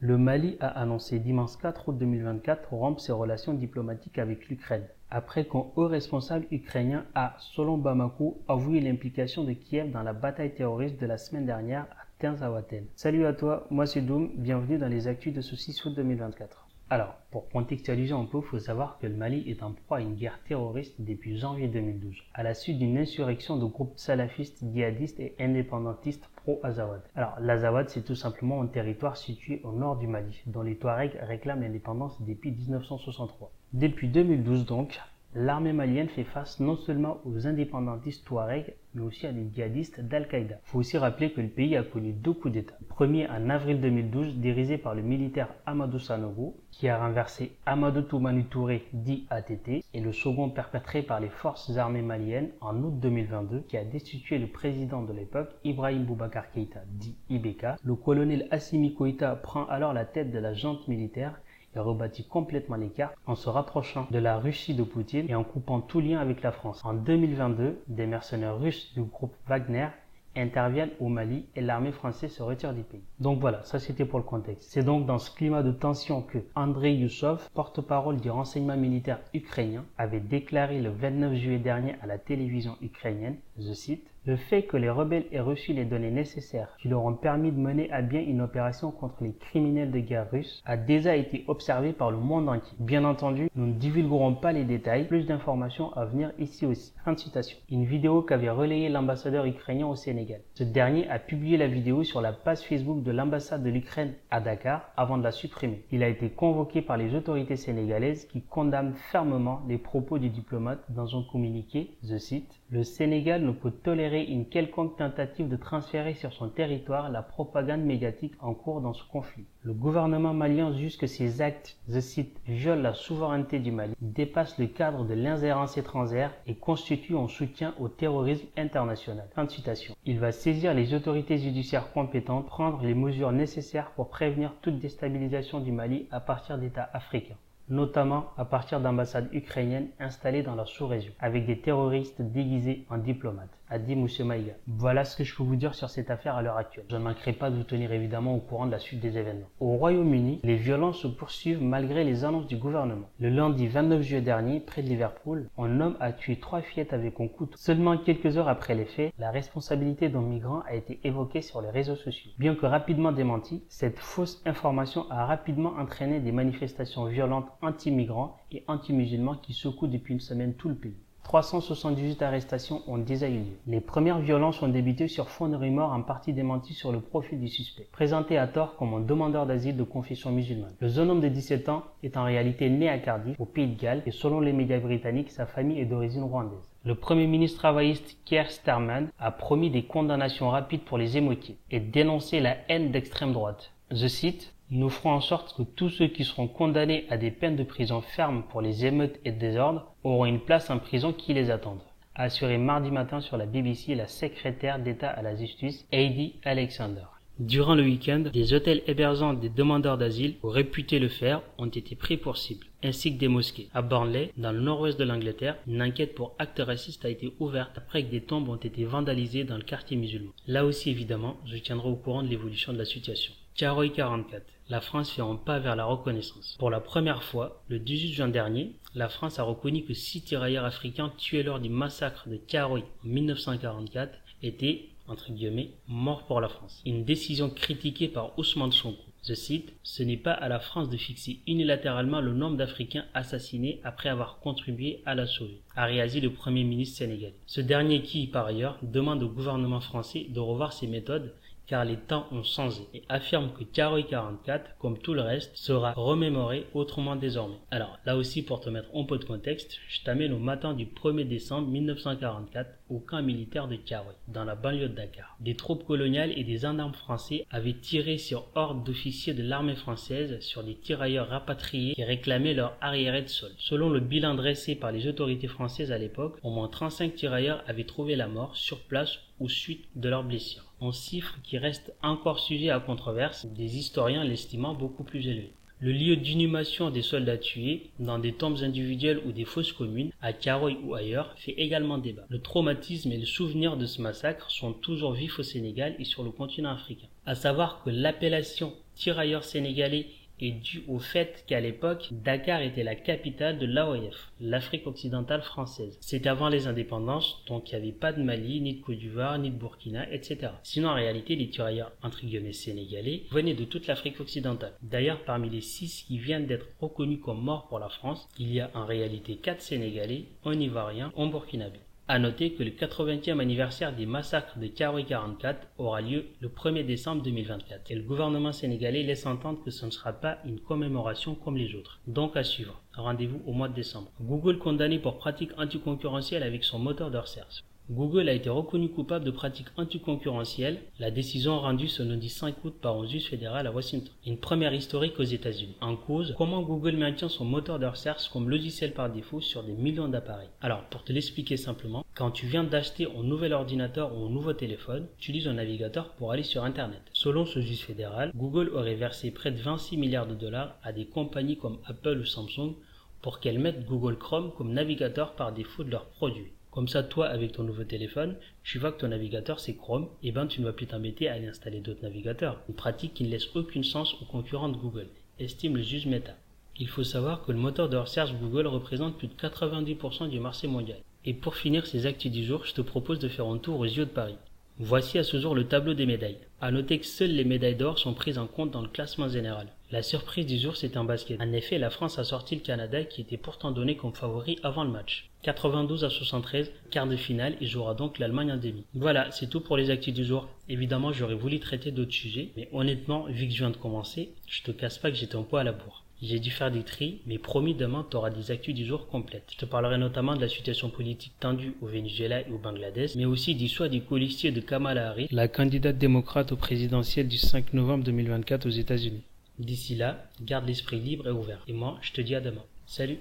Le Mali a annoncé dimanche 4 août 2024 rompre ses relations diplomatiques avec l'Ukraine, après qu'un haut responsable ukrainien a, selon Bamako, avoué l'implication de Kiev dans la bataille terroriste de la semaine dernière à Tinzawaten. Salut à toi, moi c'est Doom, bienvenue dans les actus de ce 6 août 2024. Alors, pour contextualiser un peu, il faut savoir que le Mali est en proie à une guerre terroriste depuis janvier 2012, à la suite d'une insurrection de groupes salafistes, djihadistes et indépendantistes pro-Azawad. Alors, l'Azawad, c'est tout simplement un territoire situé au nord du Mali, dont les Touaregs réclament l'indépendance depuis 1963. Depuis 2012 donc, l'armée malienne fait face non seulement aux indépendantistes Touaregs, mais aussi à des djihadistes d'Al-Qaïda. Il faut aussi rappeler que le pays a connu deux coups d'État. Le premier en avril 2012, dirigé par le militaire Amadou Sanogo, qui a renversé Amadou Toumani Touré, dit ATT, et le second perpétré par les forces armées maliennes en août 2022, qui a destitué le président de l'époque, Ibrahim Boubacar Keïta, dit IBK. Le colonel Assimi Goïta prend alors la tête de la junte militaire et rebâtit complètement les cartes en se rapprochant de la Russie de Poutine et en coupant tout lien avec la France. En 2022, des mercenaires russes du groupe Wagner interviennent au Mali et l'armée française se retire du pays. Donc voilà, ça c'était pour le contexte. C'est donc dans ce climat de tension que Andrei Youssov, porte-parole du renseignement militaire ukrainien, avait déclaré le 29 juillet dernier à la télévision ukrainienne, je cite, « Le fait que les rebelles aient reçu les données nécessaires qui leur ont permis de mener à bien une opération contre les criminels de guerre russes a déjà été observé par le monde entier. Bien entendu, nous ne divulguerons pas les détails, plus d'informations à venir ici aussi. » Fin de citation. Une vidéo qu'avait relayée l'ambassadeur ukrainien au Sénégal. Ce dernier a publié la vidéo sur la page Facebook de l'ambassade de l'Ukraine à Dakar avant de la supprimer. Il a été convoqué par les autorités sénégalaises qui condamnent fermement les propos du diplomate dans un communiqué, je cite, « Le Sénégal ne peut tolérer une quelconque tentative de transférer sur son territoire la propagande médiatique en cours dans ce conflit. Le gouvernement malien juge que ces actes, je cite, violent la souveraineté du Mali, dépassent le cadre de l'ingérence étrangère et constituent un soutien au terrorisme international. » Fin de citation. Il va saisir les autorités judiciaires compétentes, prendre les mesures nécessaires pour prévenir toute déstabilisation du Mali à partir d'États africains, notamment à partir d'ambassades ukrainiennes installées dans la sous-région, avec des terroristes déguisés en diplomates, a dit M. Maïga. Voilà ce que je peux vous dire sur cette affaire à l'heure actuelle. Je ne manquerai pas de vous tenir évidemment au courant de la suite des événements. Au Royaume-Uni, les violences se poursuivent malgré les annonces du gouvernement. Le lundi 29 juillet dernier, près de Liverpool, un homme a tué 3 fillettes avec un couteau. Seulement quelques heures après les faits, la responsabilité d'un migrant a été évoquée sur les réseaux sociaux. Bien que rapidement démentie, cette fausse information a rapidement entraîné des manifestations violentes anti-migrants et anti-musulmans qui secouent depuis une semaine tout le pays. 378 arrestations ont déjà eu lieu. Les premières violences ont débuté sur fond de rumeurs en partie démenties sur le profil du suspect, présenté à tort comme un demandeur d'asile de confession musulmane. Le jeune homme de 17 ans est en réalité né à Cardiff, au Pays de Galles, et selon les médias britanniques, sa famille est d'origine rwandaise. Le Premier ministre travailliste Keir Starmer a promis des condamnations rapides pour les émeutiers et dénoncé la haine d'extrême droite. Je cite, « Nous ferons en sorte que tous ceux qui seront condamnés à des peines de prison ferme pour les émeutes et désordres auront une place en prison qui les attendent », a assuré mardi matin sur la BBC la secrétaire d'État à la justice, Heidi Alexander. Durant le week-end, des hôtels hébergeant des demandeurs d'asile, réputés le faire, ont été pris pour cible, ainsi que des mosquées. À Burnley, dans le nord-ouest de l'Angleterre, une enquête pour actes racistes a été ouverte après que des tombes ont été vandalisées dans le quartier musulman. Là aussi, évidemment, je tiendrai au courant de l'évolution de la situation. Tiaroy 44. La France fait un pas vers la reconnaissance. Pour la première fois, le 18 juin dernier, la France a reconnu que 6 tirailleurs africains tués lors du massacre de Tiaroy en 1944 étaient, entre guillemets, morts pour la France. Une décision critiquée par Ousmane Sonko. Je cite, « Ce n'est pas à la France de fixer unilatéralement le nombre d'Africains assassinés après avoir contribué à la sauver », a réagi le Premier ministre sénégalais. Ce dernier qui, par ailleurs, demande au gouvernement français de revoir ses méthodes car les temps ont changé, et affirme que Tiaroy 44, comme tout le reste, sera remémoré autrement désormais. Alors, là aussi, pour te mettre un peu de contexte, je t'amène au matin du 1er décembre 1944 au camp militaire de Tiaroy, dans la banlieue de Dakar. Des troupes coloniales et des gendarmes français avaient tiré sur ordre d'officiers de l'armée française sur des tirailleurs rapatriés qui réclamaient leur arriéré de sol. Selon le bilan dressé par les autorités françaises à l'époque, au moins 35 tirailleurs avaient trouvé la mort sur place ou suite de leurs blessures. Un chiffre qui reste encore sujet à controverse, des historiens l'estimant beaucoup plus élevé. Le lieu d'inhumation des soldats tués, dans des tombes individuelles ou des fosses communes, à Tiaroy ou ailleurs, fait également débat. Le traumatisme et le souvenir de ce massacre sont toujours vifs au Sénégal et sur le continent africain. À savoir que l'appellation tirailleurs sénégalais est due au fait qu'à l'époque, Dakar était la capitale de l'AOF, l'Afrique occidentale française. C'était avant les indépendances, donc il n'y avait pas de Mali, ni de Côte d'Ivoire, ni de Burkina, etc. Sinon, en réalité, les tirailleurs entre guillemets sénégalais venaient de toute l'Afrique occidentale. D'ailleurs, parmi les 6 qui viennent d'être reconnus comme morts pour la France, il y a en réalité 4 Sénégalais, un Ivoirien, un Burkinabé. À noter que le 80e anniversaire des massacres de Thiaroye 44 aura lieu le 1er décembre 2024 et le gouvernement sénégalais laisse entendre que ce ne sera pas une commémoration comme les autres. Donc à suivre, rendez-vous au mois de décembre. Google condamné pour pratiques anticoncurrentielles avec son moteur de recherche. Google a été reconnu coupable de pratiques anticoncurrentielles, la décision rendue ce lundi 5 août par un juge fédéral à Washington. Une première historique aux États-Unis. En cause, comment Google maintient son moteur de recherche comme logiciel par défaut sur des millions d'appareils. Alors, pour te l'expliquer simplement, quand tu viens d'acheter un nouvel ordinateur ou un nouveau téléphone, tu utilises un navigateur pour aller sur Internet. Selon ce juge fédéral, Google aurait versé près de 26 milliards de dollars à des compagnies comme Apple ou Samsung pour qu'elles mettent Google Chrome comme navigateur par défaut de leurs produits. Comme ça, toi, avec ton nouveau téléphone, tu vois que ton navigateur c'est Chrome, et ben tu ne vas plus t'embêter à aller installer d'autres navigateurs. Une pratique qui ne laisse aucun sens aux concurrents de Google, estime le juge Meta. Il faut savoir que le moteur de recherche Google représente plus de 90% du marché mondial. Et pour finir ces actus du jour, je te propose de faire un tour aux JO de Paris. Voici à ce jour le tableau des médailles. À noter que seules les médailles d'or sont prises en compte dans le classement général. La surprise du jour, c'est en basket. En effet, la France a sorti le Canada qui était pourtant donné comme favori avant le match. 92-73, quart de finale, et jouera donc l'Allemagne en demi. Voilà, c'est tout pour les actus du jour. Évidemment, j'aurais voulu traiter d'autres sujets, mais honnêtement, vu que je viens de commencer, je te casse pas que j'étais un peu à la bourre. J'ai dû faire des tris, mais promis demain tu auras des actus du jour complètes. Je te parlerai notamment de la situation politique tendue au Venezuela et au Bangladesh, mais aussi du choix du colistier de Kamala Harris, la candidate démocrate au présidentiel du 5 novembre 2024 aux États-Unis. D'ici là, garde l'esprit libre et ouvert. Et moi, je te dis à demain. Salut!